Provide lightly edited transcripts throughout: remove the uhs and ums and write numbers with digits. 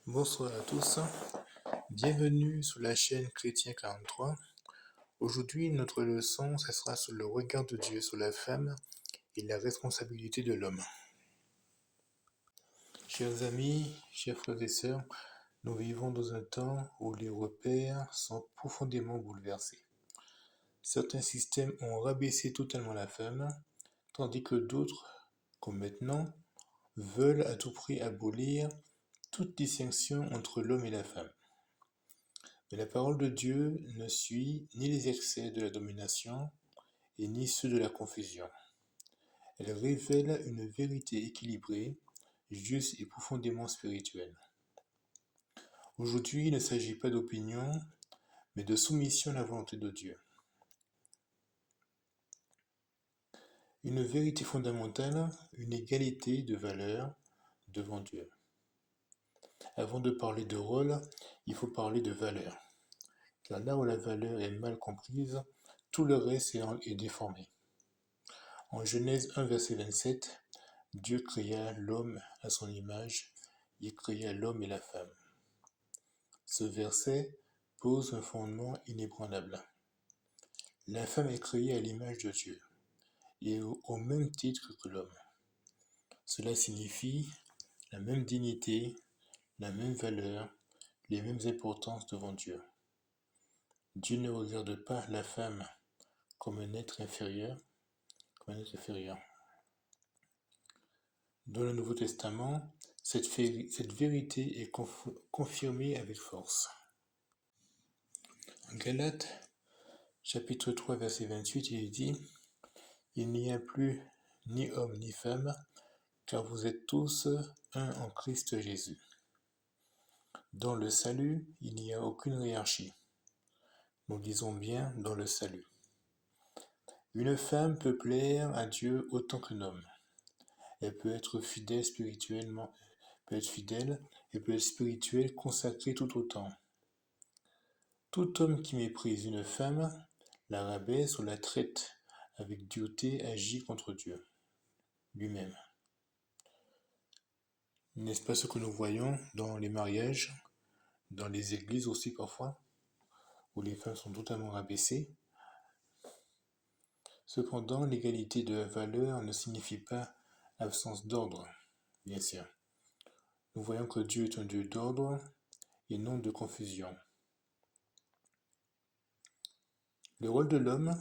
Bonsoir à tous, bienvenue sur la chaîne Chrétien 43. Aujourd'hui, notre leçon, ce sera sur le regard de Dieu sur la femme et la responsabilité de l'homme. Chers amis, chers frères et sœurs, nous vivons dans un temps où les repères sont profondément bouleversés. Certains systèmes ont rabaissé totalement la femme, tandis que d'autres, comme maintenant, veulent à tout prix abolir toute distinction entre l'homme et la femme. Mais la parole de Dieu ne suit ni les excès de la domination et ni ceux de la confusion. Elle révèle une vérité équilibrée, juste et profondément spirituelle. Aujourd'hui, il ne s'agit pas d'opinion, mais de soumission à la volonté de Dieu. Une vérité fondamentale, une égalité de valeur devant Dieu. Avant de parler de rôle, il faut parler de valeur. Car là où la valeur est mal comprise, tout le reste est déformé. En Genèse 1, verset 27, Dieu créa l'homme à son image, il créa l'homme et la femme. Ce verset pose un fondement inébranlable. La femme est créée à l'image de Dieu, et au même titre que l'homme. Cela signifie la même dignité, la même valeur, les mêmes importances devant Dieu. Dieu ne regarde pas la femme comme un être inférieur, Dans le Nouveau Testament, cette vérité est confirmée avec force. En Galates, chapitre 3, verset 28, il est dit « Il n'y a plus ni homme ni femme, car vous êtes tous un en Christ Jésus. » Dans le salut, il n'y a aucune hiérarchie. Nous disons bien dans le salut. Une femme peut plaire à Dieu autant qu'un homme. Elle peut être fidèle spirituellement, peut être fidèle et peut être spirituelle, consacrée tout autant. Tout homme qui méprise une femme, la rabaisse ou la traite avec dureté agit contre Dieu lui-même. N'est-ce pas ce que nous voyons dans les mariages, dans les églises aussi parfois, où les femmes sont totalement rabaissées? Cependant, l'égalité de valeur ne signifie pas absence d'ordre, bien sûr. Nous voyons que Dieu est un Dieu d'ordre et non de confusion. Le rôle de l'homme,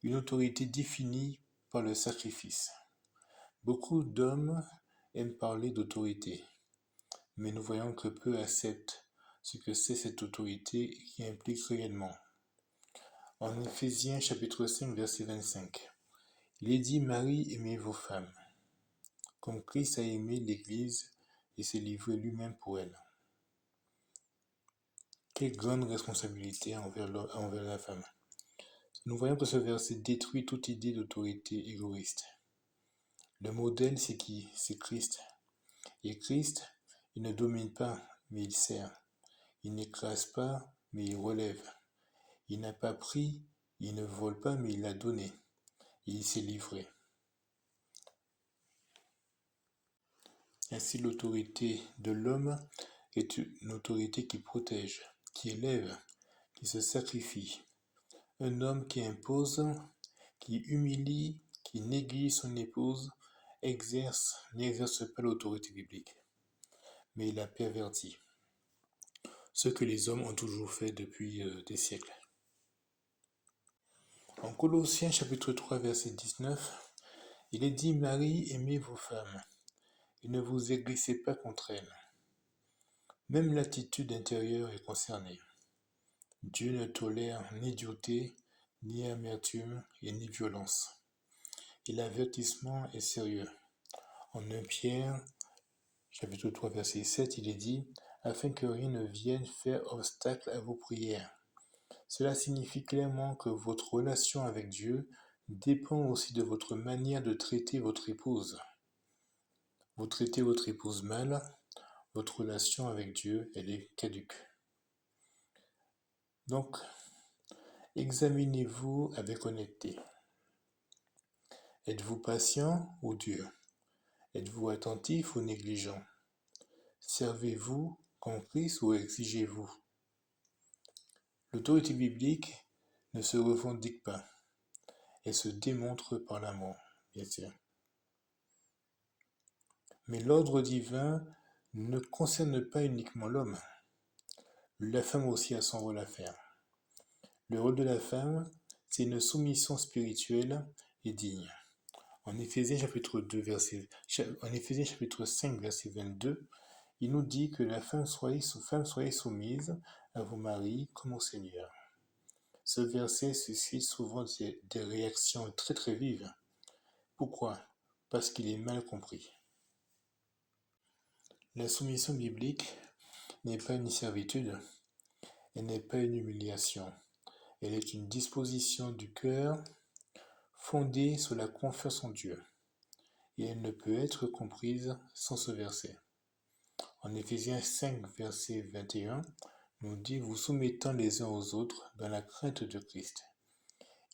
une autorité définie par le sacrifice. Beaucoup d'hommes aiment parler d'autorité, mais nous voyons que peu acceptent ce que c'est cette autorité et qui implique réellement. En Éphésiens chapitre 5 verset 25, il est dit « Marie, aimez vos femmes, comme Christ a aimé l'Église et s'est livré lui-même pour elle. » Quelle grande responsabilité envers la femme. Nous voyons que ce verset détruit toute idée d'autorité égoïste. Le modèle, c'est qui? C'est Christ. Et Christ, il ne domine pas, mais il sert. Il n'écrase pas, mais il relève. Il n'a pas pris, il ne vole pas, mais il a donné. Et il s'est livré. Ainsi, l'autorité de l'homme est une autorité qui protège, qui élève, qui se sacrifie. Un homme qui impose, qui humilie, qui néglige son épouse, n'exerce pas l'autorité biblique, mais il la pervertit. Ce que les hommes ont toujours fait depuis des siècles. En Colossiens chapitre 3 verset 19, il est dit « Marie, aimez vos femmes, et ne vous aigrissez pas contre elles. » Même l'attitude intérieure est concernée. Dieu ne tolère ni dureté, ni amertume et ni violence. Et l'avertissement est sérieux. En 1 Pierre, chapitre 3, verset 7, il est dit « Afin que rien ne vienne faire obstacle à vos prières. » Cela signifie clairement que votre relation avec Dieu dépend aussi de votre manière de traiter votre épouse. Vous traitez votre épouse mal, votre relation avec Dieu, elle est caduque. Donc, examinez-vous avec honnêteté. Êtes-vous patient ou dur? Êtes-vous attentif ou négligent? Servez-vous comme Christ ou exigez-vous? L'autorité biblique ne se revendique pas, elle se démontre par l'amour, bien sûr. Mais l'ordre divin ne concerne pas uniquement l'homme. La femme aussi a son rôle à faire. Le rôle de la femme, c'est une soumission spirituelle et digne. En Éphésiens chapitre 5, verset 22, il nous dit que la femme soyez soumise à vos maris comme au Seigneur. Ce verset suscite souvent des réactions très très vives. Pourquoi? Parce qu'il est mal compris. La soumission biblique n'est pas une servitude, elle n'est pas une humiliation, elle est une disposition du cœur fondée sur la confiance en Dieu, et elle ne peut être comprise sans ce verset. En Éphésiens 5, verset 21, nous dit « Vous soumettant les uns aux autres dans la crainte de Christ ».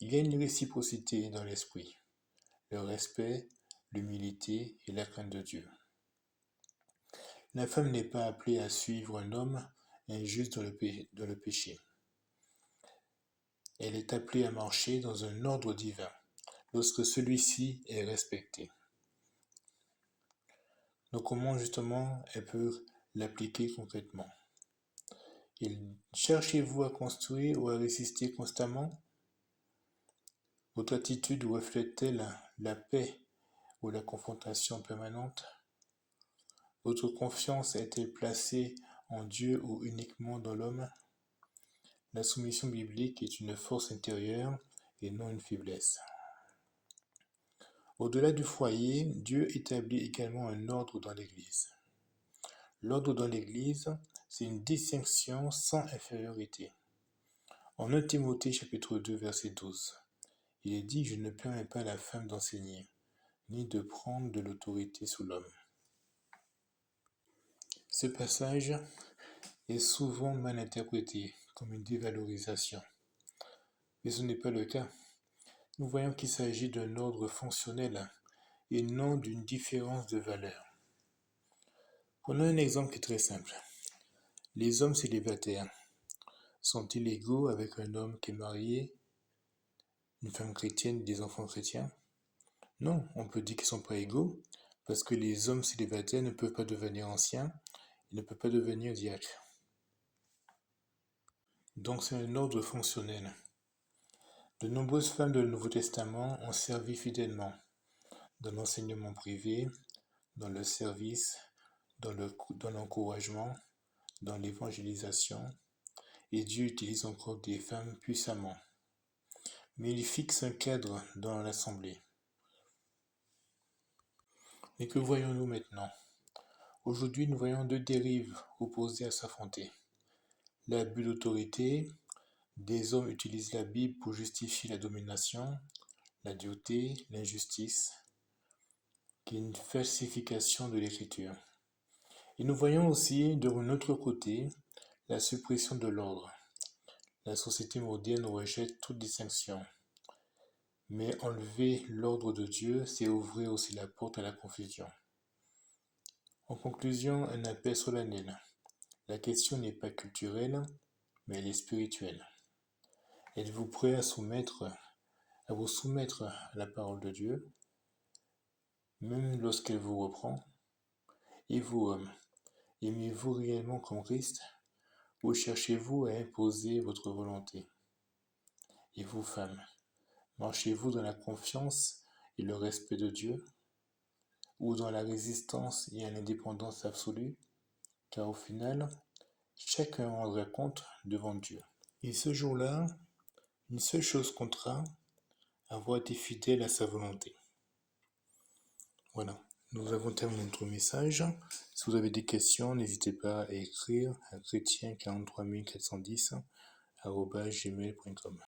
Il y a une réciprocité dans l'esprit, le respect, l'humilité et la crainte de Dieu. La femme n'est pas appelée à suivre un homme injuste dans le péché. Elle est appelée à marcher dans un ordre divin, lorsque celui-ci est respecté. Donc comment justement elle peut l'appliquer concrètement? Cherchez-vous à construire ou à résister constamment? Votre attitude reflète-t-elle la paix ou la confrontation permanente? Votre confiance est-elle placée en Dieu ou uniquement dans l'homme? La soumission biblique est une force intérieure et non une faiblesse. Au-delà du foyer, Dieu établit également un ordre dans l'Église. L'ordre dans l'Église, c'est une distinction sans infériorité. En 1 Timothée chapitre 2 verset 12, il est dit « Je ne permets pas à la femme d'enseigner, ni de prendre de l'autorité sous l'homme ». Ce passage est souvent mal interprété comme une dévalorisation. Mais ce n'est pas le cas. Nous voyons qu'il s'agit d'un ordre fonctionnel et non d'une différence de valeur. Prenons un exemple qui est très simple. Les hommes célibataires sont-ils égaux avec un homme qui est marié, une femme chrétienne, des enfants chrétiens? Non, on peut dire qu'ils ne sont pas égaux, parce que les hommes célibataires ne peuvent pas devenir anciens, ils ne peuvent pas devenir diacres. Donc c'est un ordre fonctionnel. De nombreuses femmes du Nouveau Testament ont servi fidèlement dans l'enseignement privé, dans le service, dans l'encouragement, dans l'évangélisation, et Dieu utilise encore des femmes puissamment. Mais il fixe un cadre dans l'assemblée. Mais que voyons-nous maintenant? Aujourd'hui, nous voyons deux dérives opposées à s'affronter. L'abus d'autorité, des hommes utilisent la Bible pour justifier la domination, la dureté, l'injustice, qui est une falsification de l'écriture. Et nous voyons aussi, de notre côté, la suppression de l'ordre. La société moderne rejette toute distinction. Mais enlever l'ordre de Dieu, c'est ouvrir aussi la porte à la confusion. En conclusion, un appel solennel. La question n'est pas culturelle, mais elle est spirituelle. Êtes-vous prêt à vous soumettre à la parole de Dieu, même lorsqu'elle vous reprend? Et vous, hommes, aimez-vous réellement comme Christ, ou cherchez-vous à imposer votre volonté? Et vous, femmes, marchez-vous dans la confiance et le respect de Dieu, ou dans la résistance et l'indépendance absolue? Car au final, chacun rendra compte devant Dieu. Et ce jour-là, une seule chose comptera, avoir été fidèle à sa volonté. Voilà, nous avons terminé notre message. Si vous avez des questions, n'hésitez pas à écrire à chrétien43410@gmail.com.